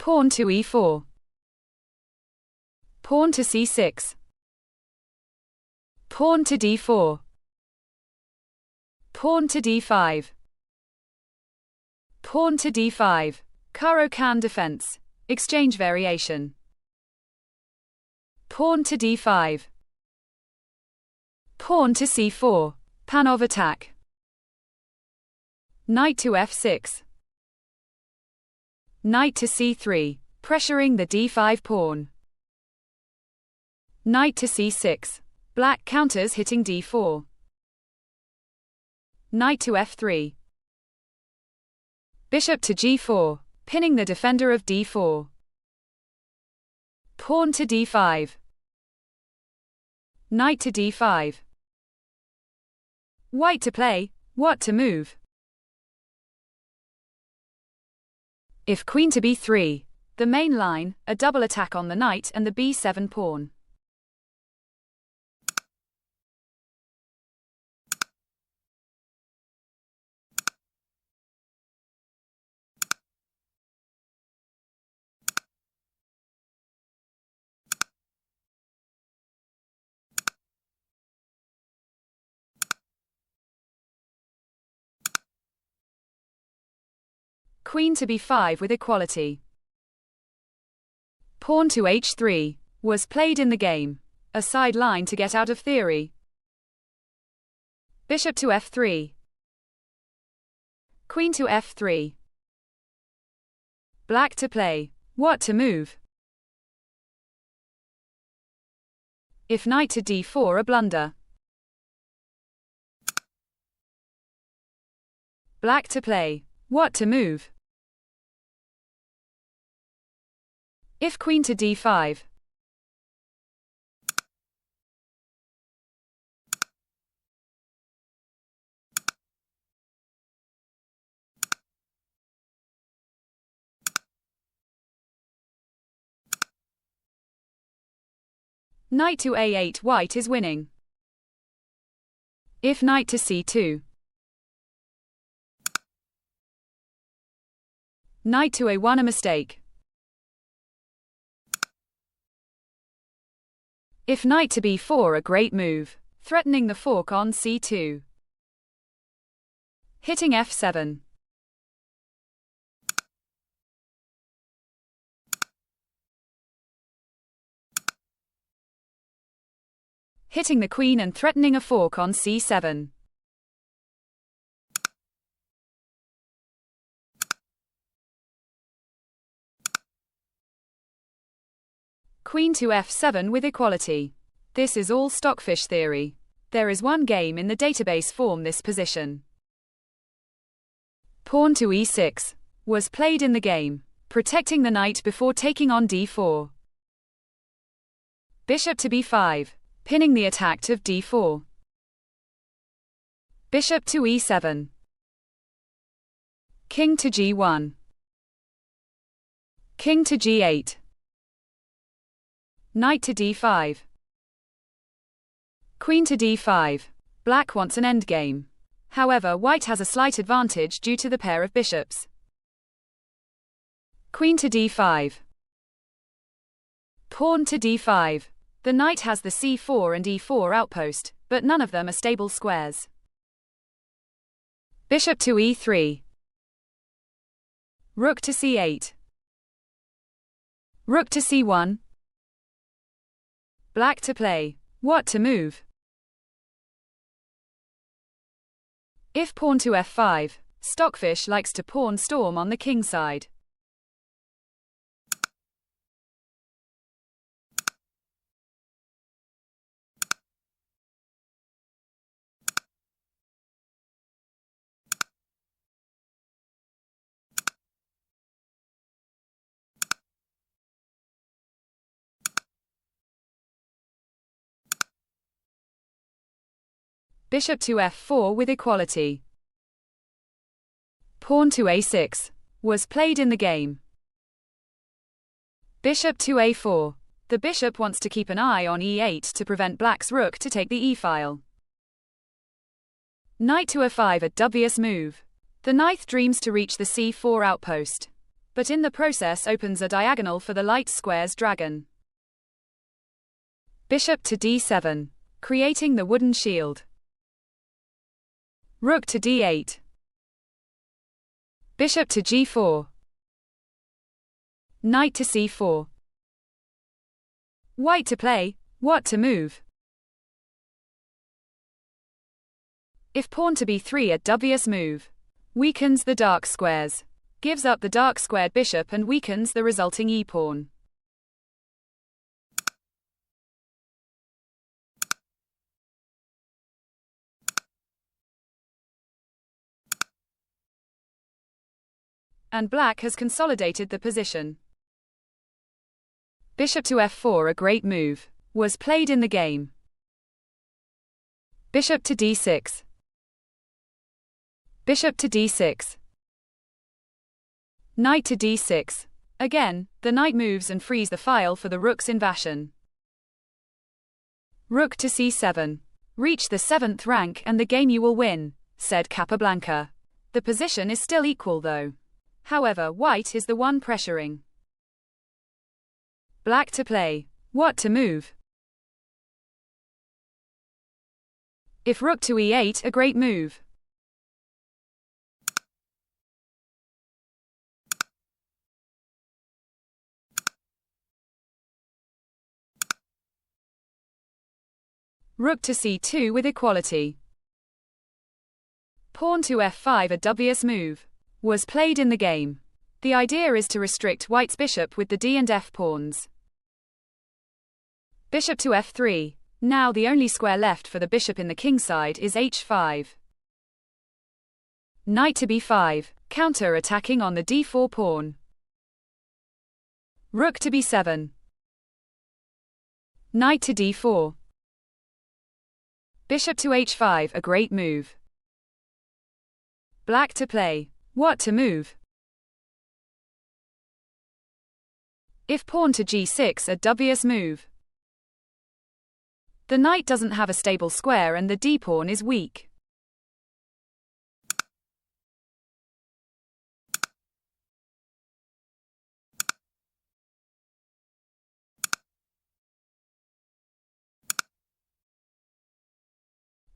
Pawn to e4. Pawn to c6. Pawn to d4. Pawn to d5. Pawn to d5. Caro-Kann defense. Exchange variation. Pawn to d5. Pawn to c4. Panov attack. Knight to f6. Knight to c3, pressuring the d5 pawn. Knight to c6. Black counters hitting d4. Knight to f3. Bishop to g4, pinning the defender of d4. Pawn to d5. Knight to d5. White to play, what to move? If queen to b3, the main line, a double attack on the knight and the b7 pawn. Queen to b5 with equality. Pawn to h3 was played in the game, a side line to get out of theory. Bishop to f3. Queen to f3. Black to play, what to move? If knight to d4, a blunder. Black to play, what to move? If queen to d5. Knight to a8, white is winning. If knight to c2. Knight to a1, a mistake. If knight to b4, a great move, threatening the fork on c2. Hitting f7. Hitting the queen and threatening a fork on c7. Queen to f7 with equality. This is all Stockfish theory. There is one game in the database form this position. Pawn to e6 was played in the game, protecting the knight before taking on d4. Bishop to b5, pinning the attack of d4. Bishop to e7. King to g1. King to g8. Knight to d5. Queen to d5. Black wants an endgame. However, white has a slight advantage due to the pair of bishops. Queen to d5. Pawn to d5. The knight has the c4 and e4 outpost, but none of them are stable squares. Bishop to e3. Rook to c8. Rook to c1. Black to play, what to move? If pawn to f5, Stockfish likes to pawn storm on the king side. Bishop to f4 with equality. Pawn to a6 was played in the game. Bishop to a4. The bishop wants to keep an eye on e8 to prevent black's rook to take the e-file. Knight to a5, a dubious move. The knight dreams to reach the c4 outpost. but in the process opens a diagonal for the light square's dragon. Bishop to d7, creating the wooden shield. Rook to d8. Bishop to g4. Knight to c4. White to play, what to move? If pawn to b3, a dubious move. Weakens the dark squares. Gives up the dark squared bishop and weakens the resulting e-pawn. And black has consolidated the position. Bishop to f4, a great move, was played in the game. Bishop to d6. Bishop to d6. Knight to d6. Again, the knight moves and frees the file for the rook's invasion. Rook to c7. Reach the 7th rank and the game you will win, said Capablanca. The position is still equal though. However, white is the one pressuring. Black to play, what to move? If rook to e8, a great move. Rook to c2 with equality. Pawn to f5, a dubious move, was played in the game. The idea is to restrict white's bishop with the d and f pawns. Bishop to f3. Now the only square left for the bishop in the king side is h5. Knight to b5, counter-attacking on the d4 pawn. Rook to b7. Knight to d4. Bishop to h5, a great move. Black to play, what to move? If pawn to g6, a dubious move. The knight doesn't have a stable square and the d-pawn is weak.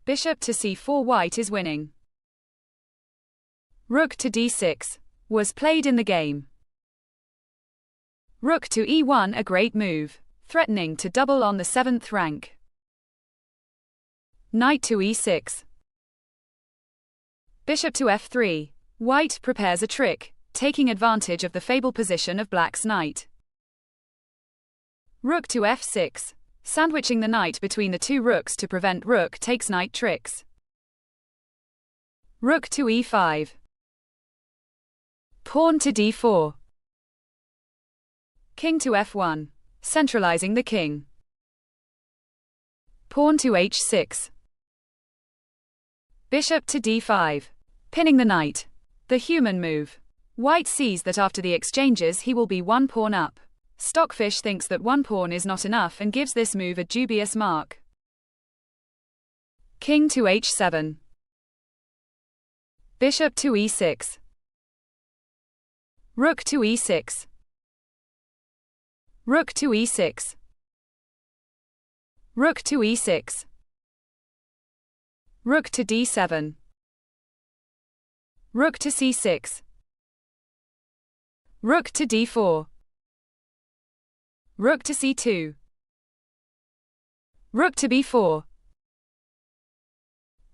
Bishop to c4, white is winning. Rook to d6 was played in the game. Rook to e1, a great move, threatening to double on the 7th rank. Knight to e6. Bishop to f3. White prepares a trick, taking advantage of the fable position of black's knight. Rook to f6. Sandwiching the knight between the two rooks to prevent rook takes knight tricks. Rook to e5. Pawn to d4. King to f1, centralizing the king. Pawn to h6. Bishop to d5, pinning the knight. The human move. White sees that after the exchanges he will be one pawn up. Stockfish thinks that one pawn is not enough and gives this move a dubious mark. King to h7. Bishop to e6. Rook to e6. Rook to e6. Rook to e6. Rook to d7. Rook to c6. Rook to d4. Rook to c2. Rook to b4.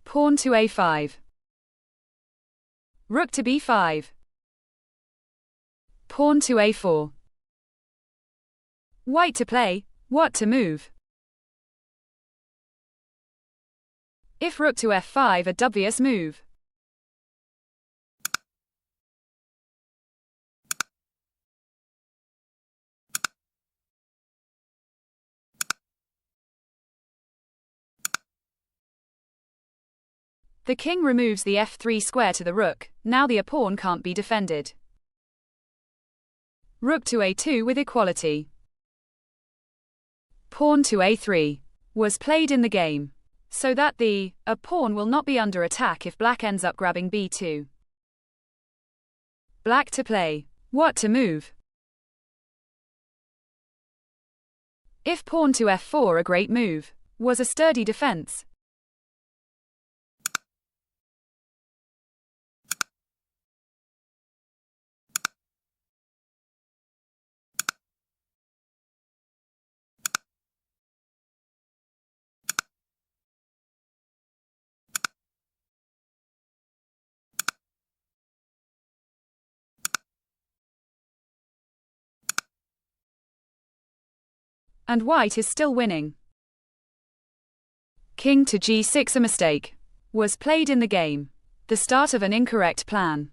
Pawn to a5. Rook to b5. Pawn to a4. White to play, what to move? If rook to f5, a dubious move. The king removes the f3 square to the rook, now the pawn can't be defended. Rook to a2 with equality. Pawn to a3 was played in the game, so that the pawn will not be under attack if black ends up grabbing b2. Black to play, What to move? If pawn to f4, a great move, was a sturdy defense. And white is still winning. King to g6, a mistake was played in the game, the start of an incorrect plan.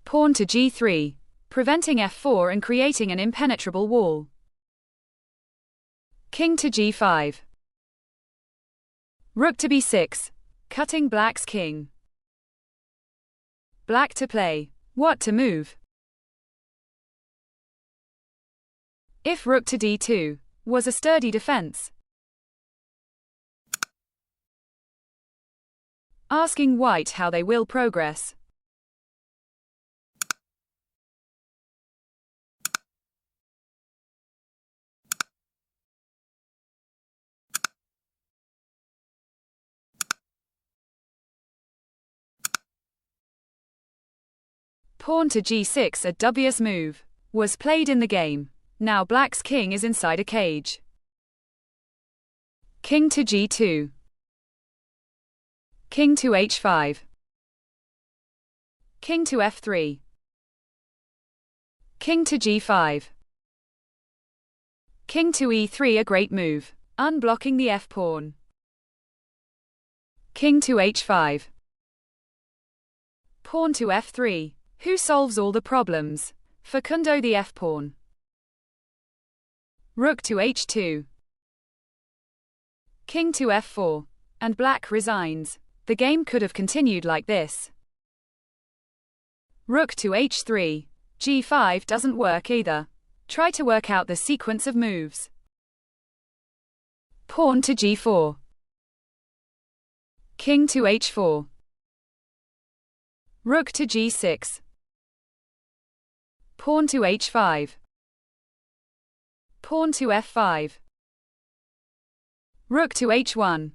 Pawn to g3, preventing f4 and creating an impenetrable wall. King to g5. Rook to b6, cutting black's king. Black to play. What to move? If rook to d2 was a sturdy defense. Asking white how they will progress. Pawn to g6, a dubious move, was played in the game. Now black's king is inside a cage. King to g2. King to h5. King to f3. King to g5. King to e3, a great move, unblocking the f-pawn. King to h5. Pawn to f3. Who solves all the problems? Facundo, the f-pawn. Rook to h2. King to f4. And black resigns. The game could have continued like this. Rook to h3. g5 doesn't work either. Try to work out the sequence of moves. Pawn to g4. King to h4. Rook to g6. Pawn to h5. Pawn to f5. Rook to h1.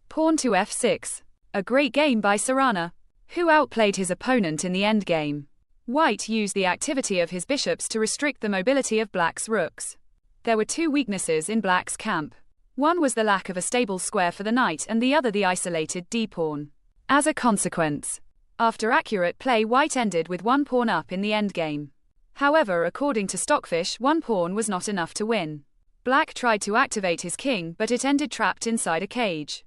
Pawn to f6. A great game by Sarana, who outplayed his opponent in the endgame. White used the activity of his bishops to restrict the mobility of black's rooks. There were two weaknesses in black's camp. One was the lack of a stable square for the knight and the other the isolated d-pawn. As a consequence, after accurate play, white ended with one pawn up in the endgame. However, according to Stockfish, one pawn was not enough to win. Black tried to activate his king, but it ended trapped inside a cage.